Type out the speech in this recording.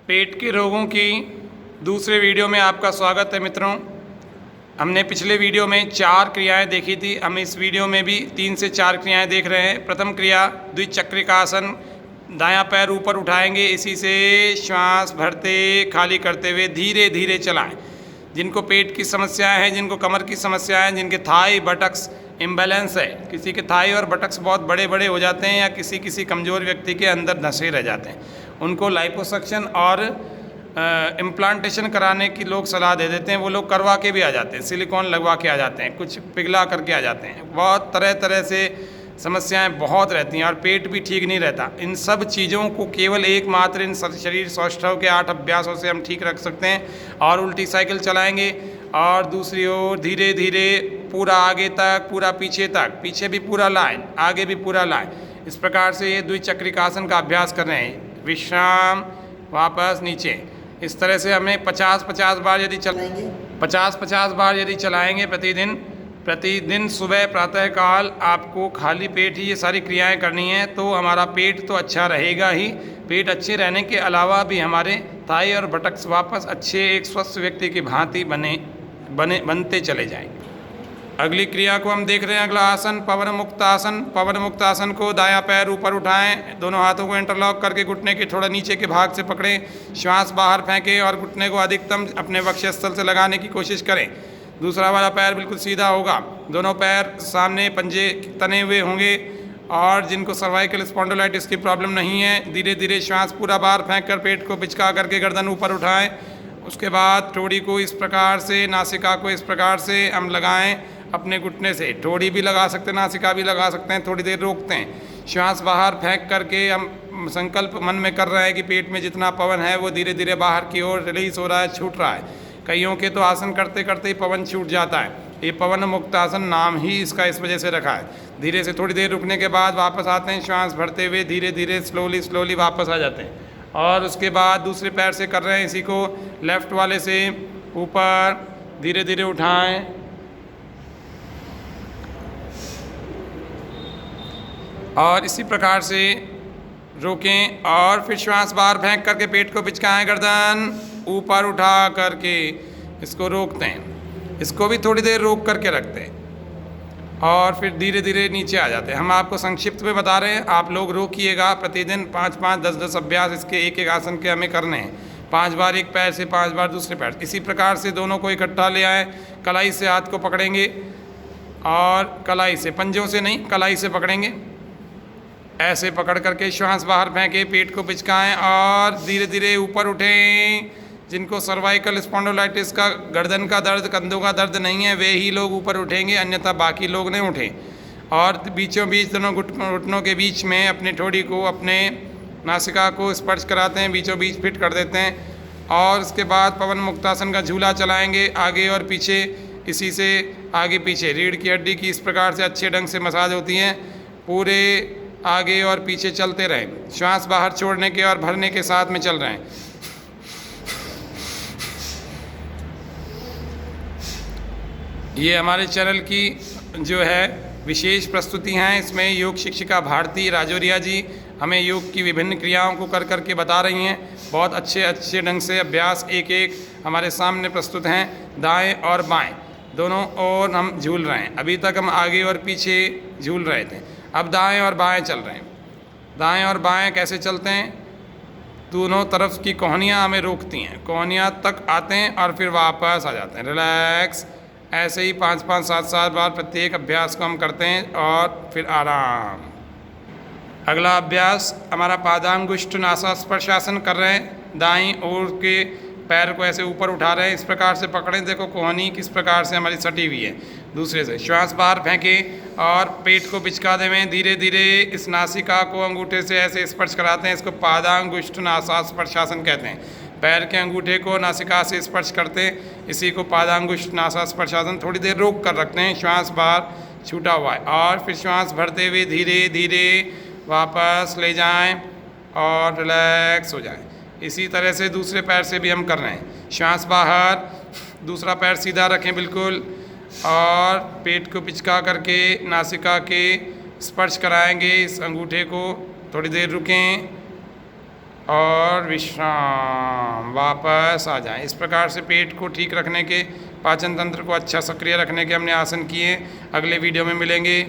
पेट के रोगों की दूसरे वीडियो में आपका स्वागत है मित्रों। हमने पिछले वीडियो में 4 क्रियाएं देखी थी। हम इस वीडियो में भी 3 से 4 क्रियाएं देख रहे हैं। प्रथम क्रिया द्विचक्रिकासन, दायां पैर ऊपर उठाएंगे, इसी से श्वास भरते खाली करते हुए धीरे धीरे चलाएं। जिनको पेट की समस्याएं हैं, जिनको कमर की समस्याएं हैं, जिनके थाई बटक्स इम्बैलेंस है, किसी के थाई और बटक्स बहुत बड़े बड़े हो जाते हैं या किसी कमज़ोर व्यक्ति के अंदर धंसे रह जाते हैं, उनको लाइपोसक्शन और इम्प्लांटेशन कराने की लोग सलाह दे देते हैं। वो लोग करवा के भी आ जाते हैं, सिलिकॉन लगवा के आ जाते हैं, कुछ पिघला करके आ जाते हैं। बहुत तरह तरह से समस्याएं बहुत रहती हैं और पेट भी ठीक नहीं रहता। इन सब चीज़ों को केवल एकमात्र इन शरीर सौष्ठव के 8 अभ्यासों से हम ठीक रख सकते हैं। और उल्टी साइकिल चलाएंगे और दूसरी ओर धीरे धीरे पूरा आगे तक, पूरा पीछे तक, पीछे भी पूरा लाइन, आगे भी पूरा लाइन, इस प्रकार से ये द्विचक्रिकासन का अभ्यास कर रहे हैं। विश्राम, वापस नीचे, इस तरह से हमें 50-50 बार यदि चलाएंगे, 50-50 बार यदि चलाएंगे प्रतिदिन सुबह प्रातःकाल आपको खाली पेट ही ये सारी क्रियाएं करनी है, तो हमारा पेट तो अच्छा रहेगा ही। पेट अच्छे रहने के अलावा भी हमारे थाई और बटक्स वापस अच्छे एक स्वस्थ व्यक्ति की भांति बनते चले जाएंगे। अगली क्रिया को हम देख रहे हैं। अगला आसन पवन मुक्तासन। पवन मुक्तासन को दायां पैर ऊपर उठाएं, दोनों हाथों को इंटरलॉक करके घुटने के थोड़ा नीचे के भाग से पकड़ें, श्वास बाहर फेंकें और घुटने को अधिकतम अपने वक्षस्थल से लगाने की कोशिश करें। दूसरा वाला पैर बिल्कुल सीधा होगा, दोनों पैर सामने पंजे तने हुए होंगे। और जिनको सर्वाइकल स्पॉन्डिलाइटिस की प्रॉब्लम नहीं है, धीरे धीरे श्वास पूरा बाहर फेंक कर पेट को बिचका करके गर्दन ऊपर उठाएं। उसके बाद ठोड़ी को इस प्रकार से, नासिका को इस प्रकार से हम लगाएं अपने घुटने से। ठोड़ी भी लगा सकते हैं, नासिका भी लगा सकते हैं। थोड़ी देर रोकते हैं, श्वास बाहर फेंक करके हम संकल्प मन में कर रहे हैं कि पेट में जितना पवन है वो धीरे धीरे बाहर की ओर रिलीज हो रहा है, छूट रहा है। कईयों के तो आसन करते करते ही पवन छूट जाता है। ये पवन मुक्तासन नाम ही इसका इस वजह से रखा है। धीरे से थोड़ी देर रुकने के बाद वापस आते हैं, श्वास भरते हुए धीरे धीरे स्लोली वापस आ जाते हैं। और उसके बाद दूसरे पैर से कर रहे हैं इसी को, लेफ्ट वाले से ऊपर धीरे धीरे उठाएं और इसी प्रकार से रोकें और फिर श्वास बाहर फेंक करके पेट को बिचकाएं, गर्दन ऊपर उठा करके इसको रोकते हैं। इसको भी थोड़ी देर रोक करके रखते हैं और फिर धीरे धीरे नीचे आ जाते हैं। हम आपको संक्षिप्त में बता रहे हैं, आप लोग रोकिएगा। प्रतिदिन 5-5, 10-10 अभ्यास इसके एक आसन के हमें करने हैं। 5 बार एक पैर से, 5 बार दूसरे पैर। इसी प्रकार से दोनों को इकट्ठा ले आएँ, कलाई से हाथ को पकड़ेंगे और कलाई से, पंजों से नहीं, कलाई से पकड़ेंगे। ऐसे पकड़ करके श्वास बाहर फेंके, पेट को बिचकाएं और धीरे धीरे ऊपर उठें। जिनको सर्वाइकल स्पॉन्डिलाइटिस का, गर्दन का दर्द, कंधों का दर्द नहीं है, वे ही लोग ऊपर उठेंगे, अन्यथा बाकी लोग नहीं उठें। और बीचों बीच दोनों घुटनों के बीच में अपने ठोड़ी को, अपने नासिका को स्पर्श कराते हैं, बीचों बीच फिट कर देते हैं। और उसके बाद पवन मुक्तासन का झूला चलाएंगे आगे और पीछे। इसी से आगे पीछे रीढ़ की हड्डी की इस प्रकार से अच्छे ढंग से मसाज होती है। पूरे आगे और पीछे चलते रहें, श्वास बाहर छोड़ने के और भरने के साथ में चल रहे हैं। ये हमारे चैनल की जो है विशेष प्रस्तुति हैं। इसमें योग शिक्षिका भारती राजौरिया जी हमें योग की विभिन्न क्रियाओं को कर करके बता रही हैं। बहुत अच्छे ढंग से अभ्यास एक एक हमारे सामने प्रस्तुत हैं। दाएं और बाएं दोनों ओर हम झूल रहे हैं। अभी तक हम आगे और पीछे झूल रहे थे, अब दाएं और बाएं चल रहे हैं। दाएं और बाएं कैसे चलते हैं? दोनों तरफ की कोहनियाँ हमें रोकती हैं, कोहनियाँ तक आते हैं और फिर वापस आ जाते हैं। रिलैक्स। ऐसे ही 5-5, 7-7 बार प्रत्येक अभ्यास को हम करते हैं और फिर आराम। अगला अभ्यास हमारा पादांगुष्ठ नासास्पर्शासन कर रहे हैं। दाईं ओर के पैर को ऐसे ऊपर उठा रहे हैं, इस प्रकार से पकड़ें। देखो कोहनी किस प्रकार से हमारी सटी हुई है। दूसरे से श्वास बाहर फेंकें और पेट को बिचका देवें। धीरे धीरे इस नासिका को अंगूठे से ऐसे स्पर्श कराते हैं। इसको पादांगुष्ठ नासास्पर्शासन कहते हैं। पैर के अंगूठे को नासिका से स्पर्श करते हैं, इसी को पादांगुष्ठ नासास्पर्शासन। थोड़ी देर रोक कर रखते हैं, श्वास बाहर छूटा हुआ है। और फिर श्वास भरते हुए धीरे धीरे वापस ले जाएं और रिलैक्स हो जाएं। इसी तरह से दूसरे पैर से भी हम कर रहे हैं। श्वास बाहर, दूसरा पैर सीधा रखें बिल्कुल और पेट को पिचका करके नासिका के स्पर्श कराएंगे इस अंगूठे को। थोड़ी देर रुकें और विश्राम, वापस आ जाएं। इस प्रकार से पेट को ठीक रखने के, पाचन तंत्र को अच्छा सक्रिय रखने के हमने आसन किए। अगले वीडियो में मिलेंगे।